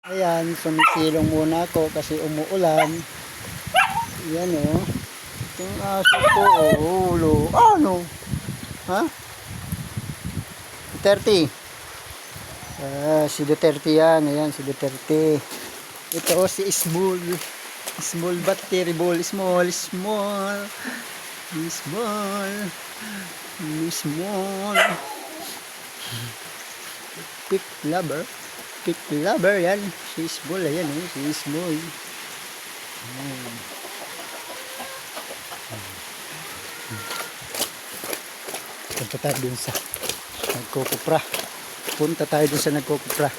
Ayan, sumisilong muna ako kasi umuulan. Ayan o. Itong aso ko, ulo. Ano? Ha? Duterte. Si Duterte yan. Ayan, si Duterte. Ito si Small. Small but terrible. Small, small. Small. Small. Quick lover. Quick lover yan. Si Small. Ayan o. Si Small. Ayan. Punta tayo dun sa nagkukupra. Punta tayo dun sa nagkukupra.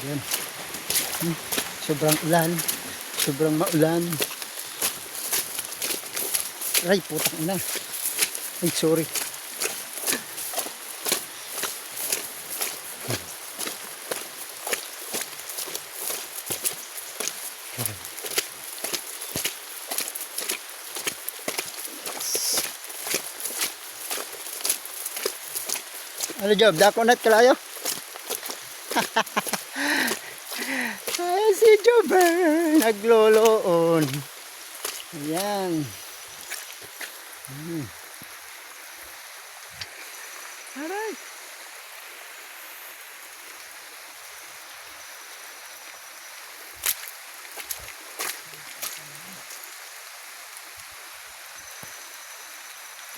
Ayan. Sobrang ulan. Sobrang maulan. Ay, putang ina. Ay, sorry. Ano job? Dako nat kalayo? Ay, si Jobber nagloloon. Ayan. Aray.